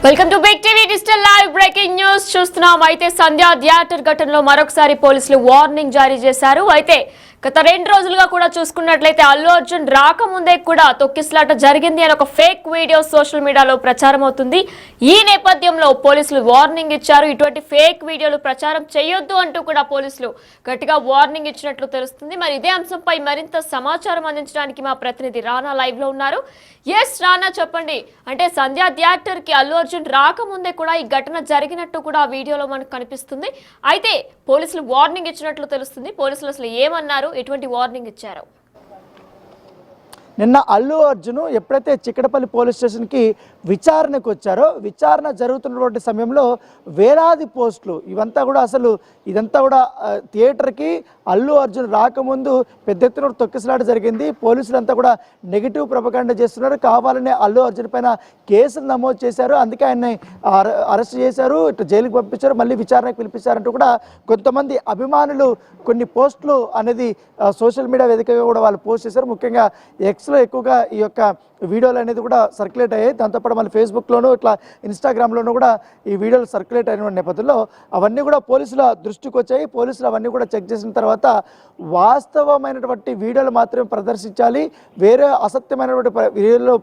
Welcome to big TV digital live breaking news చూస్తున్నాం. అయితే సంధ్యా theatre ఘటనలో మరొకసారి పోలీసులు వార్నింగ్ జారీ చేశారు. అయితే గత 2 రోజులుగా కూడా చూసుకున్నట్లయితే అల్లు అర్జున్ రాకముందే కూడా తొక్కిసలాట జరిగింది అని ఒక ఫేక్ వీడియో సోషల్ మీడియాలో ప్రచారం అవుతుంది. ఈ నేపథ్యంలో పోలీసులు వార్నింగ్ ఇచ్చారు. ఇటువంటి ఫేక్ వీడియోలు ప్రచారం చేయొద్దు అంటూ కూడా పోలీసులు గట్టిగా వార్నింగ్ ఇచ్చినట్లు తెలుస్తుంది. మరి ఇదే అంశంపై మరింత సమాచారం అందించడానికి మా ప్రతినిధి రానా లైవ్ లో ఉన్నారు. ఎస్ రానా, చెప్పండి. అంటే సంధ్యా థియేటర్ కి అల్లు అర్జున్ రాకముందే కూడా ఈ ఘటన జరిగినట్టు కూడా ఆ వీడియోలో మనకు కనిపిస్తుంది. అయితే పోలీసులు వార్నింగ్ ఇచ్చినట్లు తెలుస్తుంది. పోలీసులు అసలు ఏమన్నారు, ఎటువంటి వార్నింగ్ ఇచ్చారు? నిన్న అల్లు అర్జున్ ఎప్పుడైతే చిక్కడపల్లి పోలీస్ స్టేషన్కి విచారణకు వచ్చారో, విచారణ జరుగుతున్నటువంటి సమయంలో వేలాది పోస్టులు ఇదంతా కూడా థియేటర్కి అల్లు అర్జున్ రాకముందు పెద్ద ఎత్తున తొక్కిసలాట జరిగింది. పోలీసులంతా కూడా నెగిటివ్ ప్రొపగండా చేస్తున్నారు. కావాలనే అల్లు అర్జున్ పైన కేసులు నమోదు చేశారు. అందుకే ఆయన్ని అరెస్ట్ చేశారు, ఇటు జైలుకి పంపించారు, మళ్ళీ విచారణకు పిలిపించారంటూ కూడా కొంతమంది అభిమానులు కొన్ని పోస్టులు అనేది సోషల్ మీడియా వేదికగా కూడా వాళ్ళు పోస్ట్ చేశారు. ముఖ్యంగా ఎక్స్లో ఎక్కువగా ఈ యొక్క వీడియోలు అనేది కూడా సర్క్యులేట్ అయ్యాయి. దాంతోపాటు మళ్ళీ ఫేస్బుక్లోనూ ఇట్లా ఇన్స్టాగ్రామ్లోనూ కూడా ఈ వీడియోలు సర్క్యులేట్ అయిన నేపథ్యంలో అవన్నీ కూడా పోలీసుల దృష్టికి వచ్చాయి. పోలీసులు అవన్నీ కూడా చెక్ చేసిన తర్వాత వాస్తవమైనటువంటి వీడియోలు మాత్రమే ప్రదర్శించాలి, వేరే అసత్యమైనటువంటి వీడియోలు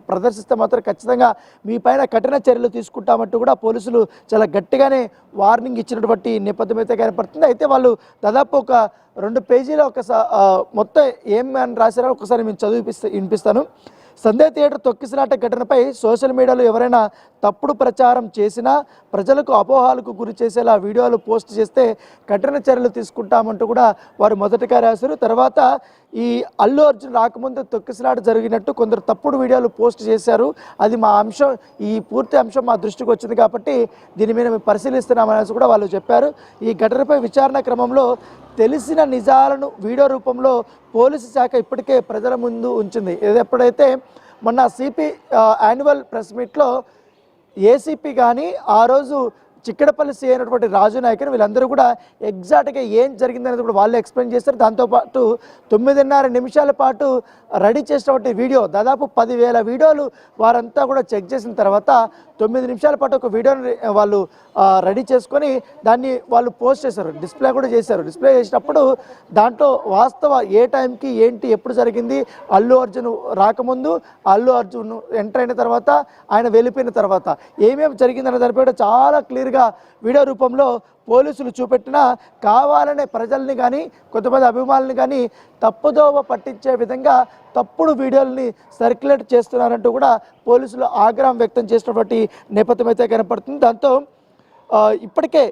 ప్రదర్శిస్తే మాత్రం ఖచ్చితంగా మీ పైన కఠిన చర్యలు తీసుకుంటామంటూ కూడా పోలీసులు చాలా గట్టిగానే వార్నింగ్ ఇచ్చినటువంటి నేపథ్యం అయితే కనపడుతుంది. అయితే వాళ్ళు దాదాపు ఒక 2 పేజీలో మొత్తం ఏమని రాశారో ఒకసారి మేము వినిపిస్తాను. సంధ్యా థియేటర్ తొక్కిసలాట ఘటనపై సోషల్ మీడియాలో ఎవరైనా తప్పుడు ప్రచారం చేసినా, ప్రజలకు అపోహాలకు గురి చేసేలా వీడియోలు పోస్ట్ చేస్తే కఠిన చర్యలు తీసుకుంటామంటూ కూడా వారు మొదటగా రాశారు. తర్వాత ఈ అల్లు అర్జున్ రాకముందు తొక్కిసలాట జరిగినట్టు కొందరు తప్పుడు వీడియోలు పోస్ట్ చేశారు. అది మా అంశం, ఈ పూర్తి అంశం మా దృష్టికి వచ్చింది కాబట్టి దీని మీద మేము పరిశీలిస్తున్నామనేసి కూడా వాళ్ళు చెప్పారు. ఈ ఘటనపై విచారణ క్రమంలో తెలిసిన నిజాలను వీడియో రూపంలో పోలీసు శాఖ ఇప్పటికే ప్రజల ముందు ఉంచింది. ఎప్పుడైతే మొన్న సిపి యాన్యువల్ ప్రెస్ మీట్లో ఏసీపీ కానీ ఆ రోజు చిక్కడపల్లి సీ అయినటువంటి రాజు నాయకుని వీళ్ళందరూ కూడా ఎగ్జాక్ట్గా ఏం జరిగిందనేది కూడా వాళ్ళు ఎక్స్ప్లెయిన్ చేస్తారు. దాంతోపాటు 9.5 నిమిషాల పాటు రెడీ చేసినటువంటి వీడియో, దాదాపు 10,000 వీడియోలు వారంతా కూడా చెక్ చేసిన తర్వాత 9 నిమిషాల పాటు ఒక వీడియోని వాళ్ళు రెడీ చేసుకొని దాన్ని వాళ్ళు పోస్ట్ చేశారు, డిస్ప్లే కూడా చేశారు. డిస్ప్లే చేసినప్పుడు దాంట్లో వాస్తవ ఏ టైంకి ఏంటి ఎప్పుడు జరిగింది, అల్లు అర్జున్ రాకముందు, అల్లు అర్జున్ ఎంటర్ అయిన తర్వాత, ఆయన వెళ్ళిపోయిన తర్వాత ఏమేమి జరిగిందనే దానిపై కూడా చాలా క్లియర్గా వీడియో రూపంలో పోలీసులు చూపెట్టినా కావాలనే ప్రజల్ని కానీ కొంతమంది అభిమానుల్ని కానీ తప్పుదోవ పట్టించే విధంగా తప్పుడు వీడియోల్ని సర్క్యులేట్ చేస్తున్నారంటూ కూడా పోలీసులు ఆగ్రహం వ్యక్తం చేసినటువంటి నేపథ్యం అయితే కనపడుతుంది. దాంతో ఇప్పటికే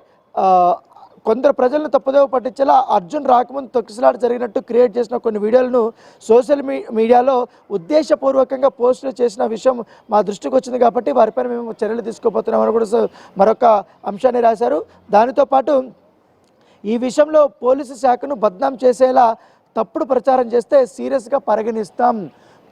కొందరు ప్రజలను తప్పుదోవ పట్టించేలా అర్జున్ రాకముందు తొక్కిసలాట జరిగినట్టు క్రియేట్ చేసిన కొన్ని వీడియోలను సోషల్ మీడియాలో ఉద్దేశపూర్వకంగా పోస్టులు చేసిన విషయం మా దృష్టికి వచ్చింది కాబట్టి వారిపైన మేము చర్యలు తీసుకోబోతున్నామని కూడా మరొక అంశాన్ని రాశారు. దానితో పాటు ఈ విషయంలో పోలీసు శాఖను బద్నాం చేసేలా తప్పుడు ప్రచారం చేస్తే సీరియస్గా పరిగణిస్తాం.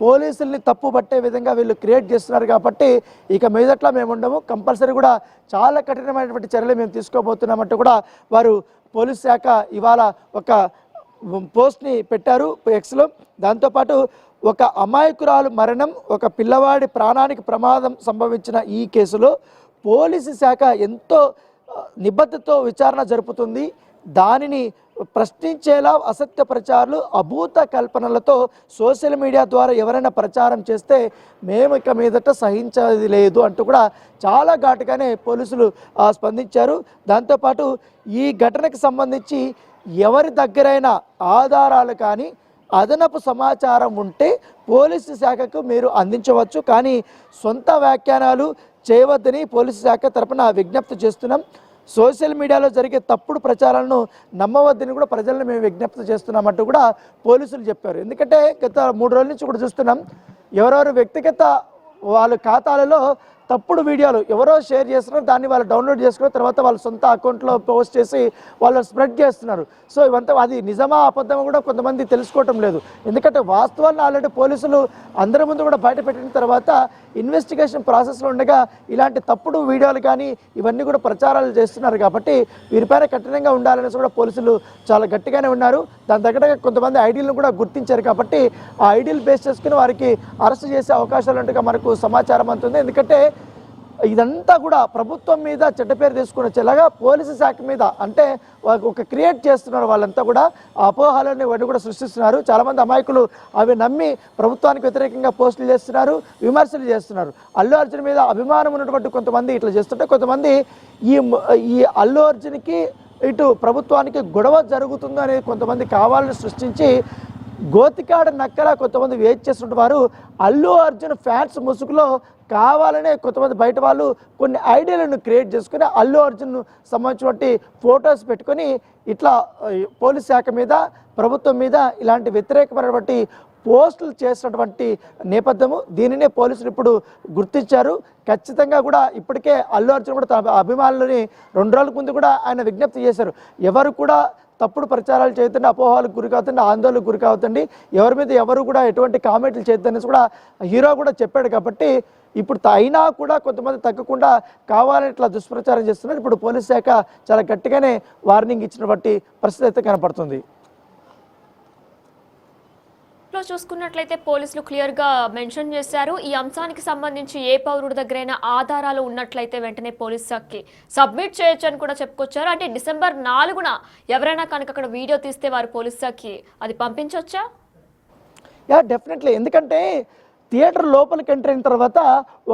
పోలీసుల్ని తప్పు పట్టే విధంగా వీళ్ళు క్రియేట్ చేస్తున్నారు కాబట్టి ఇక మీదట్లా మేము ఉండము, కంపల్సరీ కూడా చాలా కఠినమైనటువంటి చర్యలు మేము తీసుకోబోతున్నామంటూ కూడా వారు పోలీస్ శాఖ ఇవాళ ఒక పోస్ట్ని పెట్టారు ఎక్స్లో. దాంతోపాటు ఒక అమాయకురాలు మరణం, ఒక పిల్లవాడి ప్రాణానికి ప్రమాదం సంభవించిన ఈ కేసులో పోలీసు శాఖ ఎంతో నిబద్ధతతో విచారణ జరుపుతుంది. దానిని ప్రశ్నించేలా అసత్య ప్రచారాలు, అభూత కల్పనలతో సోషల్ మీడియా ద్వారా ఎవరైనా ప్రచారం చేస్తే మేము ఇక మీదట సహించేది లేదు అంటూ కూడా చాలా ఘాటుగానే పోలీసులు స్పందించారు. దాంతోపాటు ఈ ఘటనకు సంబంధించి ఎవరి దగ్గరైనా ఆధారాలు కానీ అదనపు సమాచారం ఉంటే పోలీసు శాఖకు మీరు అందించవచ్చు, కానీ సొంత వ్యాఖ్యానాలు చేయవద్దని పోలీసు శాఖ తరపున విజ్ఞప్తి చేస్తున్నాం. సోషల్ మీడియాలో జరిగే తప్పుడు ప్రచారాలను నమ్మవద్దని కూడా ప్రజలను మేము విజ్ఞప్తి చేస్తున్నామంటూ కూడా పోలీసులు చెప్పారు. ఎందుకంటే గత 3 రోజుల నుంచి కూడా చూస్తున్నాం, ఎవరెవరు వ్యక్తిగత వాళ్ళ ఖాతాలలో తప్పుడు వీడియోలు ఎవరో షేర్ చేస్తున్నారు, దాన్ని వాళ్ళు డౌన్లోడ్ చేసుకున్న తర్వాత వాళ్ళ సొంత అకౌంట్లో పోస్ట్ చేసి వాళ్ళు స్ప్రెడ్ చేస్తున్నారు. సో ఇవంతా అది నిజమా అబద్ధమా కూడా కొంతమంది తెలుసుకోవటం లేదు. ఎందుకంటే వాస్తవాలను ఆల్రెడీ పోలీసులు అందరి ముందు కూడా బయట పెట్టిన తర్వాత ఇన్వెస్టిగేషన్ ప్రాసెస్లో ఉండగా ఇలాంటి తప్పుడు వీడియోలు కానీ ఇవన్నీ కూడా ప్రచారాలు చేస్తున్నారు కాబట్టి వీరిపైన కఠినంగా ఉండాలనేసి కూడా పోలీసులు చాలా గట్టిగానే ఉన్నారు. దాని తగ్గట్టుగా కొంతమంది ఐడీలను కూడా గుర్తించారు కాబట్టి ఆ ఐడీలు బేస్ చేసుకుని వారికి అరెస్ట్ చేసే అవకాశాలు ఉన్నట్టుగా మనకు సమాచారం అందుతుంది. ఎందుకంటే ఇదంతా కూడా ప్రభుత్వం మీద చెడ్డ పేరు తీసుకుని వచ్చేలాగా పోలీసు శాఖ మీద అంటే ఒక క్రియేట్ చేస్తున్నారు. వాళ్ళంతా కూడా అపోహలని ఇవన్నీ కూడా సృష్టిస్తున్నారు. చాలామంది అమాయకులు అవి నమ్మి ప్రభుత్వానికి వ్యతిరేకంగా పోస్టులు చేస్తున్నారు, విమర్శలు చేస్తున్నారు. అల్లు అర్జున్ మీద అభిమానం ఉన్నటువంటి కొంతమంది ఇట్లా చేస్తుంటే, కొంతమంది ఈ అల్లు అర్జున్కి ఇటు ప్రభుత్వానికి గొడవ జరుగుతుందో అనేది కొంతమంది కావాలని సృష్టించి గోతికాడ నక్కలా కొంతమంది వెయిట్ చేస్తున్న వారు అల్లు అర్జున్ ఫ్యాన్స్ ముసుగులో కావాలనే కొంతమంది బయట వాళ్ళు కొన్ని ఐడియాలను క్రియేట్ చేసుకుని అల్లు అర్జున్ సంబంధించినటువంటి ఫొటోస్ పెట్టుకొని ఇట్లా పోలీస్ శాఖ మీద ప్రభుత్వం మీద ఇలాంటి వ్యతిరేకమైనటువంటి పోస్టులు చేసినటువంటి నేపథ్యము. దీనినే పోలీసులు ఇప్పుడు గుర్తించారు. ఖచ్చితంగా కూడా ఇప్పటికే అల్లు అర్జున్ కూడా తన అభిమానులని 2 రోజుల ముందు కూడా ఆయన విజ్ఞప్తి చేశారు. ఎవరు కూడా తప్పుడు ప్రచారాలు చేయొద్దండి, అపోహలకు గురి కావద్దండి, ఆందోళనకు గురి కావద్దండి, ఎవరి మీద ఎవరు కూడా ఎటువంటి కామెంట్లు చేయొద్దనేసి కూడా హీరో కూడా చెప్పాడు. కాబట్టి ఇప్పుడు అయినా కూడా కొంతమంది తగ్గకుండా కావాలని ఇట్లా దుష్ప్రచారం చేస్తున్నారు. ఇప్పుడు పోలీస్ శాఖ చాలా గట్టిగానే వార్నింగ్ ఇచ్చినటువంటి పరిస్థితి అయితే కనపడుతుంది. చూసుకున్నట్లయితే పోలీసులు క్లియర్ గా మెన్షన్ చేశారు. ఈ అంశానికి సంబంధించి ఏ పౌరుడి దగ్గరైనా ఆధారాలు ఉన్నట్లయితే వెంటనే పోలీస్ శాఖకి సబ్మిట్ చేయొచ్చు అని కూడా చెప్పుకొచ్చారు. అంటే డిసెంబర్ 4న ఎవరైనా కనుక అక్కడ వీడియో తీస్తే వారు పోలీస్ శాఖకి అది పంపించవచ్చా? Yeah, definitely. ఎందుకంటే థియేటర్ లోపలికి ఎంటర్ అయిన తర్వాత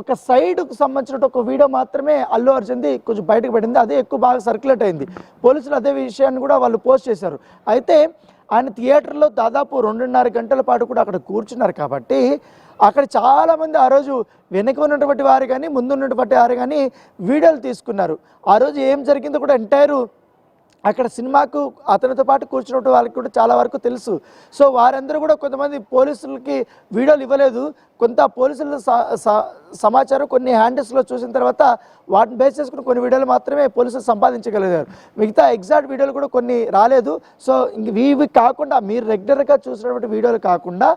ఒక సైడ్కు సంబంధించిన ఒక వీడియో మాత్రమే అల్లు అర్జున్ది కొంచెం బయటకు పడింది. అదే ఎక్కువ బాగా సర్క్యులేట్ అయింది. పోలీసులు అదే విషయాన్ని కూడా వాళ్ళు పోస్ట్ చేశారు. అయితే ఆయన థియేటర్లో దాదాపు 2.5 గంటల పాటు కూడా అక్కడ కూర్చున్నారు. కాబట్టి అక్కడ చాలామంది ఆ రోజు వెనక ఉన్నటువంటి వారు కానీ ముందు ఉన్నటువంటి వారు కానీ వీడియోలు తీసుకున్నారు. ఆ రోజు ఏం జరిగిందో కూడా ఎంటైరు అక్కడ సినిమాకు అతనితో పాటు కూర్చున్న వాళ్ళకి కూడా చాలా వరకు తెలుసు. సో వారందరూ కూడా కొంతమంది పోలీసులకి వీడియోలు ఇవ్వలేదు. కొంత పోలీసుల సమాచారం కొన్ని హ్యాండిల్స్లో చూసిన తర్వాత వాటిని బేస్ చేసుకుని కొన్ని వీడియోలు మాత్రమే పోలీసులు సంపాదించగలిగారు. మిగతా ఎగ్జాక్ట్ వీడియోలు కూడా కొన్ని రాలేదు. సో ఇవి కాకుండా మీరు రెగ్యులర్గా చూసినటువంటి వీడియోలు కాకుండా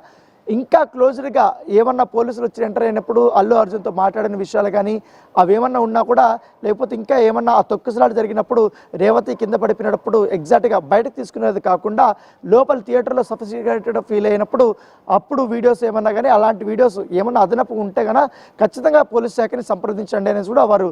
ఇంకా క్లోజ్డ్గా ఏమన్నా పోలీసులు వచ్చి ఎంటర్ అయినప్పుడు అల్లు అర్జున్తో మాట్లాడిన విషయాలు కానీ అవి ఏమన్నా ఉన్నా కూడా, లేకపోతే ఇంకా ఏమన్నా ఆ తొక్కుసలాట జరిగినప్పుడు రేవతి కింద పడిపోయినప్పుడు ఎగ్జాక్ట్గా బయటకు తీసుకునేది కాకుండా లోపల థియేటర్లో సఫిసికేటెడ్ ఫీల్ అయినప్పుడు అప్పుడు వీడియోస్ ఏమన్నా కానీ అలాంటి వీడియోస్ ఏమన్నా అదనపు ఉంటే కన్నా ఖచ్చితంగా పోలీస్ శాఖని సంప్రదించండి అనేసి కూడా వారు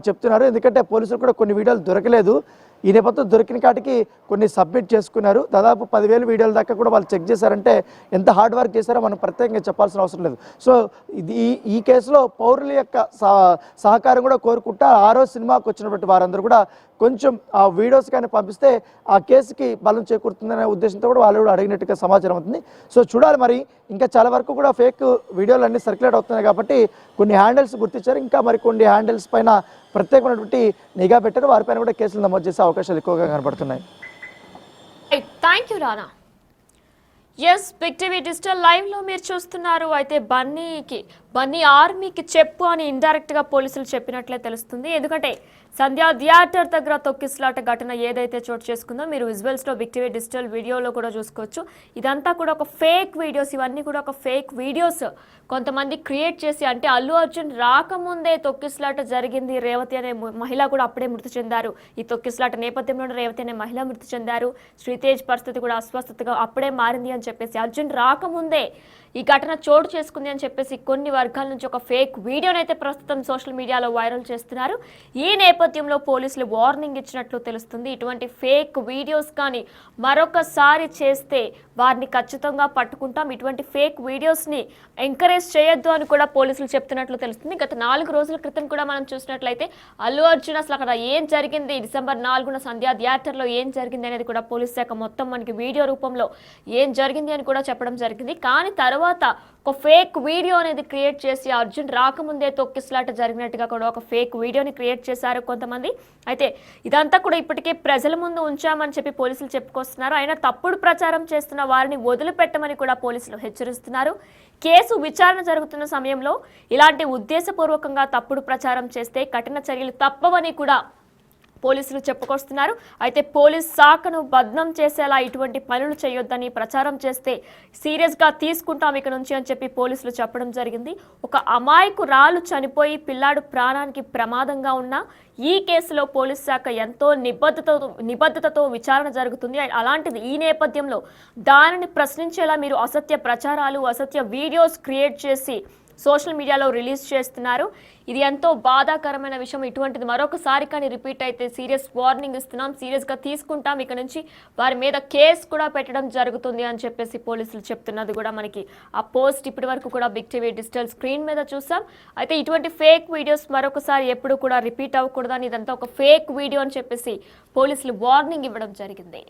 చెప్తున్నారు. ఎందుకంటే పోలీసులు కూడా కొన్ని వీడియోలు దొరకలేదు. ఈ నేపథ్యం దొరికిన కాటికి కొన్ని సబ్మిట్ చేసుకున్నారు. దాదాపు 10,000 వీడియోల దాకా కూడా వాళ్ళు చెక్ చేశారంటే ఎంత హార్డ్ వర్క్ చేశారో మనం ప్రత్యేకంగా చెప్పాల్సిన అవసరం లేదు. సో ఈ కేసులో పౌరుల యొక్క సహకారం కూడా కోరుకుంటా ఆ రోజు సినిమాకు వచ్చినటువంటి వారందరూ కూడా కొంచెం ఆ వీడియోస్ కానీ పంపిస్తే ఆ కేసుకి బలం చేకూరుతుందనే ఉద్దేశంతో కూడా వాళ్ళు కూడా అడిగినట్టుగా సమాచారం అవుతుంది. సో చూడాలి, మరి ఇంకా చాలా వరకు కూడా ఫేక్ వీడియోలు అన్నీ సర్క్యులేట్ అవుతున్నాయి. కాబట్టి కొన్ని హ్యాండిల్స్ గుర్తించారు. ఇంకా మరి కొన్ని హ్యాండిల్స్ పైన ప్రత్యేకమైనటువంటి నిఘా పెట్టారు. వారిపైన కూడా కేసులు నమోదు చేసే అవకాశాలు ఎక్కువగా కనబడుతున్నాయి. Thank you Rana. Yes, big TV digital live లో మీరు చూస్తున్నారు. అయితే బన్నీ ఆర్మీకి చెప్పు అని ఇండైరెక్ట్ గా పోలీసులు చెప్పినట్లే తెలుస్తుంది. ఎందుకంటే సంధ్యా థియేటర్ దగ్గర తొక్కిసలాట ఘటన ఏదైతే చోటు చేసుకుందో మీరు విజువల్స్ లో బిగ్ టీవీ డిజిటల్ వీడియోలో కూడా చూసుకోవచ్చు. ఇదంతా కూడా ఒక ఫేక్ వీడియోస్, ఇవన్నీ కూడా ఒక ఫేక్ వీడియోస్ కొంతమంది క్రియేట్ చేసి, అంటే అల్లు అర్జున్ రాకముందే తొక్కిసలాట జరిగింది, రేవతి అనే మహిళ కూడా అప్పుడే మృతి చెందారు. ఈ తొక్కిసలాట నేపథ్యంలోనే రేవతి అనే మహిళ మృతి చెందారు. శ్రీతేజ్ పరిస్థితి కూడా అస్వస్థతగా అప్పుడే మారింది అని చెప్పేసి, అర్జున్ రాకముందే ఈ ఘటన చోటు చేసుకుంది అని చెప్పేసి కొన్ని వర్గాల నుంచి ఒక ఫేక్ వీడియోనైతే ప్రస్తుతం సోషల్ మీడియాలో వైరల్ చేస్తున్నారు. ఈ నేపథ్యంలో పోలీసులు వార్నింగ్ ఇచ్చినట్లు తెలుస్తుంది. ఇటువంటి ఫేక్ వీడియోస్ కానీ మరొకసారి చేస్తే వారిని ఖచ్చితంగా పట్టుకుంటాం, ఇటువంటి ఫేక్ వీడియోస్ని ఎంకరేజ్ చేయొద్దు అని కూడా పోలీసులు చెప్తున్నట్లు తెలుస్తుంది. గత 4 రోజుల క్రితం కూడా మనం చూసినట్లయితే అల్లు అర్జున్ అసలు అక్కడ ఏం జరిగింది, డిసెంబర్ 4న సంధ్యా థియేటర్లో ఏం జరిగింది అనేది కూడా పోలీస్ శాఖ మొత్తం మనకి వీడియో రూపంలో ఏం జరిగింది అని కూడా చెప్పడం జరిగింది. కానీ తర్వాత ఒక ఫేక్ వీడియో అనేది క్రియేట్ చేసి అర్జున్ రాకముందే తొక్కిసలాట జరిగినట్టుగా కూడా ఒక ఫేక్ వీడియోని క్రియేట్ చేశారు కొంతమంది. అయితే ఇదంతా కూడా ఇప్పటికే ప్రజల ముందు ఉంచామని చెప్పి పోలీసులు చెప్పుకొస్తున్నారు. అయినా తప్పుడు ప్రచారం చేస్తున్న వారిని వదిలిపెట్టమని కూడా పోలీసులు హెచ్చరిస్తున్నారు. కేసు విచారణ జరుగుతున్న సమయంలో ఇలాంటి ఉద్దేశపూర్వకంగా తప్పుడు ప్రచారం చేస్తే కఠిన చర్యలు తప్పవని కూడా పోలీసులు చెప్పుకొస్తున్నారు. అయితే పోలీస్ శాఖను బద్నం చేసేలా ఇటువంటి పనులు చేయొద్దని, ప్రచారం చేస్తే సీరియస్గా తీసుకుంటాం ఇక నుంచి అని చెప్పి పోలీసులు చెప్పడం జరిగింది. ఒక అమాయకురాలు చనిపోయి పిల్లాడు ప్రాణానికి ప్రమాదంగా ఉన్న ఈ కేసులో పోలీస్ శాఖ ఎంతో నిబద్ధతతో విచారణ జరుగుతుంది. అలాంటిది ఈ నేపథ్యంలో దానిని ప్రశ్నించేలా మీరు అసత్య ప్రచారాలు, అసత్య వీడియోస్ క్రియేట్ చేసి సోషల్ మీడియాలో రిలీజ్ చేస్తున్నారు. ఇది ఎంతో బాధాకరమైన విషయం. ఇటువంటిది మరొకసారి కానీ రిపీట్ అయితే సీరియస్ వార్నింగ్ ఇస్తున్నాం, సీరియస్గా తీసుకుంటాం, ఇక నుంచి వారి మీద కేసు కూడా పెట్టడం జరుగుతుంది అని చెప్పేసి పోలీసులు చెప్తున్నది కూడా మనకి ఆ పోస్ట్ ఇప్పటి వరకు కూడా బిగ్ టీవీ డిజిటల్ స్క్రీన్ మీద చూసాం. అయితే ఇటువంటి ఫేక్ వీడియోస్ మరొకసారి ఎప్పుడు కూడా రిపీట్ అవ్వకూడదని, ఇదంతా ఒక ఫేక్ వీడియో అని చెప్పేసి పోలీసులు వార్నింగ్ ఇవ్వడం జరిగింది.